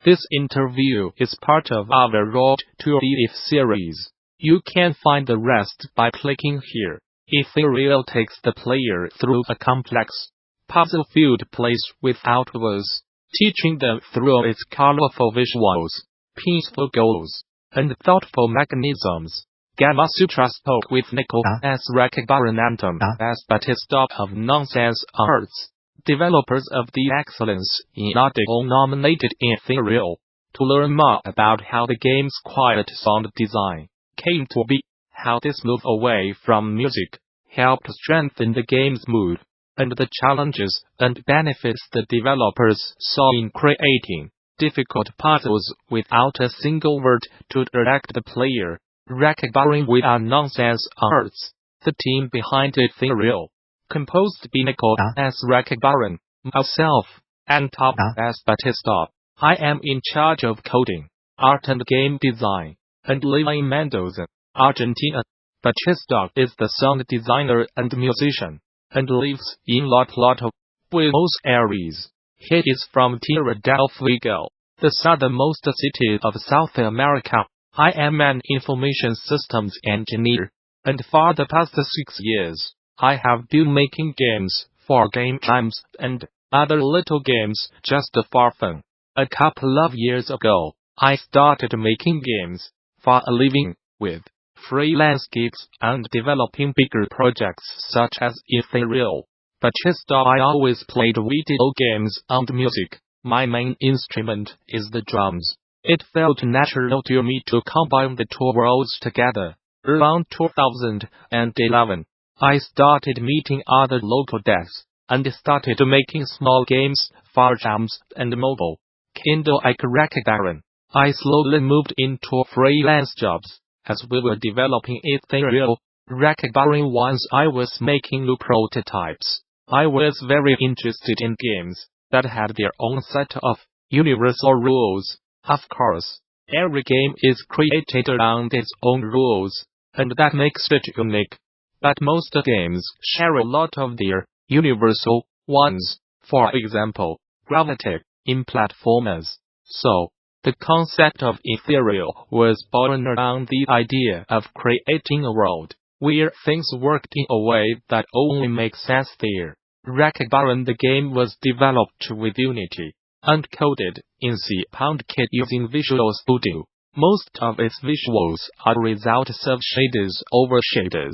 This interview is part of our Road to ETH series. You can find the rest by clicking here. ETHEREAL takes the player through a complex, puzzle-filled place without words, teaching them through its colorful visuals, peaceful goals, and thoughtful mechanisms. Gamasutra spoke with Nicolás Recabarren and Tomás Batista of Nonsense Arts, developers of the Excellence in Audio nominated ETHEREAL, to learn more about how the game's quiet sound design came to be, how this move away from music helped strengthen the game's mood, and the challenges and benefits the developers saw in creating difficult puzzles without a single word to direct the player. Recabarren with Nonsense Arts, the team behind ETHEREAL, composed by Nicolás Recabarren, myself, and Tomás Batista. I am in charge of coding, art and game design, and live in Mendoza, Argentina. Batista is the sound designer and musician, and lives in Plata Buenos Aires. He is from Tierra del Fuego, the southernmost city of South America. I am an information systems engineer, and for the past 6 years, I have been making games for game jams and other little games just for fun. A couple of years ago, I started making games for a living, with freelance gigs and developing bigger projects such as ETHEREAL. Batista, I always played video games and music. My main instrument is the drums. It felt natural to me to combine the two worlds together. Around 2011, I started meeting other local devs, and started making small games for jams and mobile. Kindle like Recabarren. I slowly moved into freelance jobs, as we were developing ETHEREAL Recabarren. Once I was making new prototypes, I was very interested in games that had their own set of universal rules. Of course, every game is created around its own rules, and that makes it unique. But most games share a lot of their universal ones, for example, gravity, in platformers. So, the concept of ETHEREAL was born around the idea of creating a world where things worked in a way that only makes sense there. Recabarren, the game was developed with Unity and coded in C#KIT using Visual Studio. Most of its visuals are results of shaders over shaders,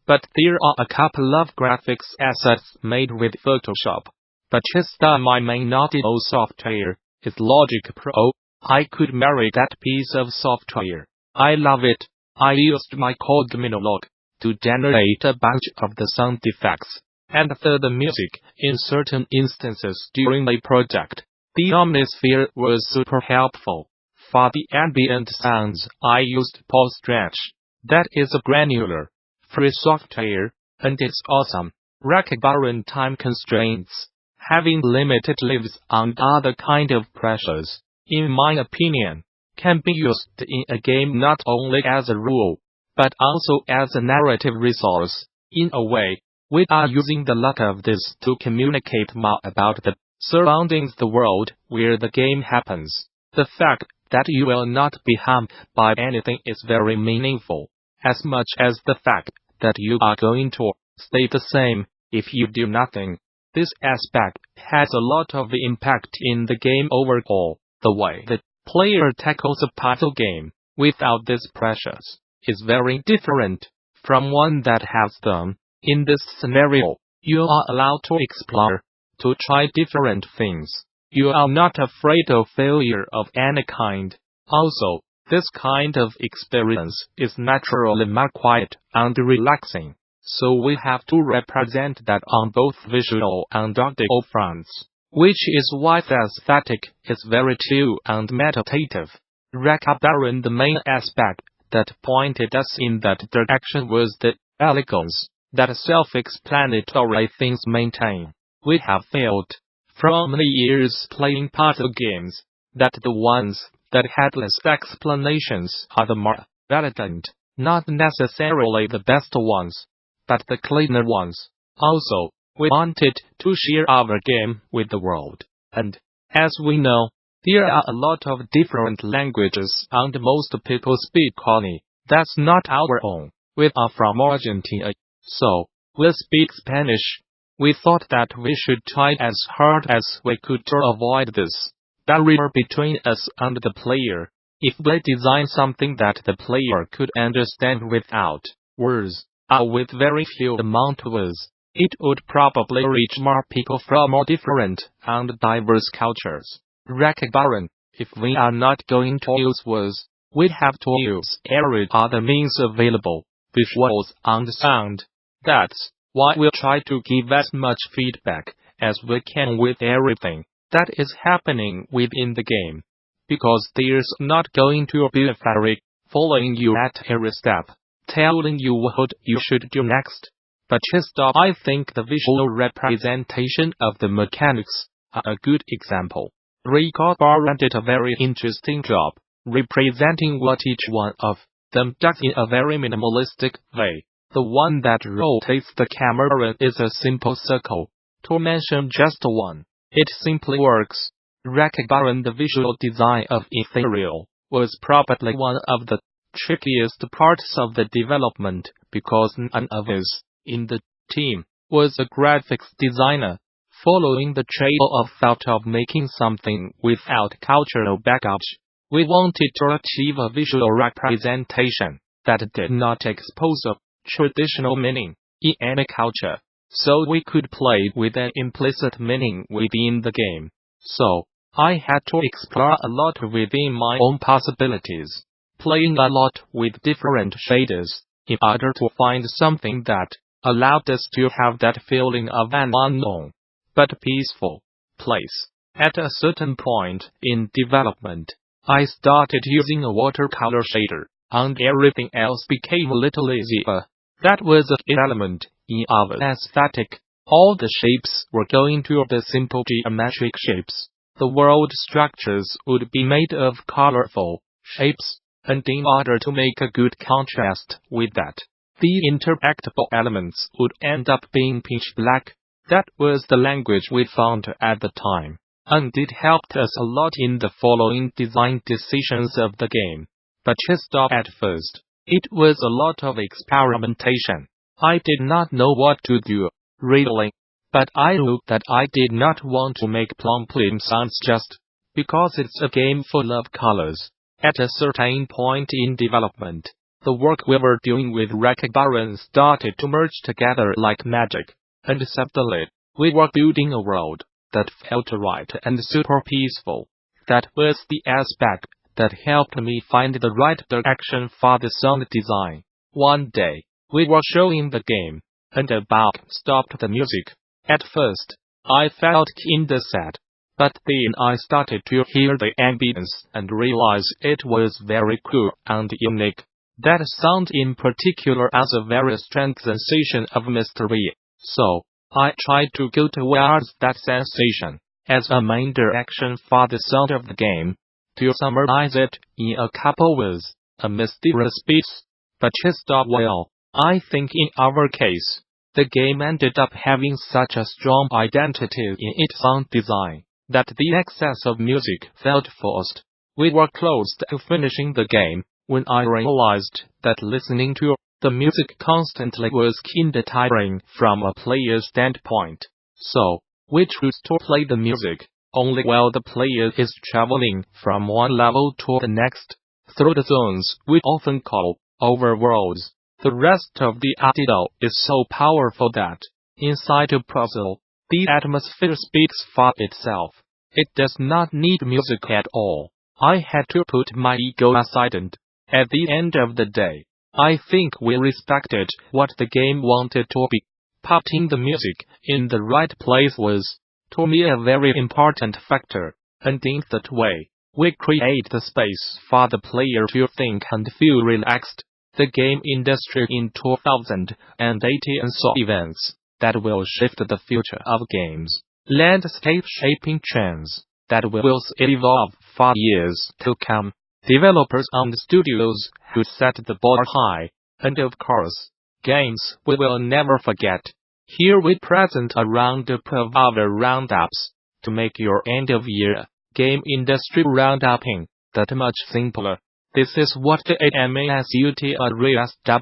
but there are a couple of graphics assets made with Photoshop. Batista, my main audio software is Logic Pro. I could marry that piece of software. I love it. I used my Korg Minilogue to generate a bunch of the sound effects and the music in certain instances during the project. The Omnisphere was super helpful. For the ambient sounds, I used Stretch. That is a granular, free software, and it's awesome. Recabarren time constraints, having limited lives and other kind of pressures, in my opinion, can be used in a game not only as a rule, but also as a narrative resource. In a way, we are using the lot of this to communicate more about the surroundings, the world where the game happens. The fact that you will not be harmed by anything is very meaningful, as much as the fact that you are going to stay the same if you do nothing. This aspect has a lot of impact in the game overall. The way the player tackles a puzzle game without these pressures is very different from one that has them. In this scenario, you are allowed to explore, to try different things. You are not afraid of failure of any kind. Also, this kind of experience is naturally more quiet and relaxing, so we have to represent that on both visual and audio fronts, which is why the aesthetic is very chill and meditative. Recabarren, the main aspect that pointed us in that direction was the elegance that self-explanatory things maintain. We have felt, from many years playing puzzle games, that the ones that had less explanations are the more elegant, not necessarily the best ones, but the cleaner ones. Also, we wanted to share our game with the world, and, as we know, There are a lot of different languages and most people speak Korg. That's not our own. We are from Argentina, so we speak Spanish. We thought that we should try as hard as we could to avoid this barrier between us and the player. If we design something that the player could understand without words, or with very few amount of words, it would probably reach more people from all different and diverse cultures. Recabarren, if we are not going to use words, we have to use every other means available, visuals and sound. That's why we'll try to give as much feedback as we can with everything that is happening within the game. Because there's not going to be a fairy following you at every step, telling you what you should do next. But just I think the visual representation of the mechanics are a good example. Recabarren did a very interesting job representing what each one of them does in a very minimalistic way. The one that rotates the camera is a simple circle. To mention just one, it simply works. Recabarren, the visual design of Ethereal, was probably one of the trickiest parts of the development because none of us in the team was a graphics designer. Following the trail of thought of making something without cultural baggage, we wanted to achieve a visual representation that did not expose a traditional meaning in any culture, so we could play with an implicit meaning within the game. So, I had to explore a lot within my own possibilities, playing a lot with different shaders, in order to find something that allowed us to have that feeling of an unknown but peaceful place. At a certain point in development, I started using a watercolor shader, and everything else became a little easier. That was an element in our aesthetic. All the shapes were going to be simple geometric shapes. The world structures would be made of colorful shapes, and in order to make a good contrast with that, the interactable elements would end up being pitch black. That was the language we found at the time, and it helped us a lot in the following design decisions of the game. But just at first, it was a lot of experimentation. I did not know what to do, really. But I knew that I did not want to make plum-plim sounds just because it's a game full of colors. At a certain point in development, the work we were doing with Recabarren started to merge together like magic. And suddenly, we were building a world that felt right and super peaceful. That was the aspect that helped me find the right direction for the sound design. One day, we were showing the game, and a bug stopped the music. At first, I felt kinda sad, but then I started to hear the ambience and realized it was very cool and unique. That sound in particular has a very strong sensation of mystery. So, I tried to go towards that sensation as a main direction for the sound of the game. To summarize it in a couple words, a mysterious piece. But just well, I think in our case, the game ended up having such a strong identity in its sound design that the excess of music felt forced. We were close to finishing the game when I realized that listening to the music constantly was kinda tiring from a player's standpoint. So, we chose to play the music only while the player is traveling from one level to the next, through the zones we often call overworlds. The rest of the audio is so powerful that, inside a puzzle, the atmosphere speaks for itself. It does not need music at all. I had to put my ego aside and, at the end of the day, I think we respected what the game wanted to be. Putting the music in the right place was, to me, a very important factor, and in that way, we create the space for the player to think and feel relaxed. The game industry in 2018 saw events that will shift the future of games, landscape-shaping trends that will evolve for years to come. Developers and studios who set the bar high, and of course, games we will never forget. Here we present a roundup of our roundups to make your end-of-year Game industry roundupping, that much simpler. This is what the Gamasutra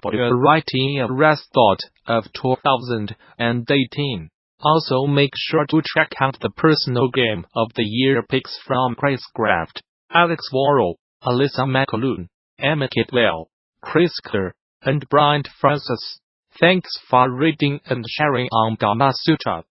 were writing in a rest thought of 2018. Also make sure to check out the personal game of the year picks from Kris, Alex Wawro, Alissa McAloon, Kris, and Bryant Francis. Thanks for reading and sharing on Gamasutra.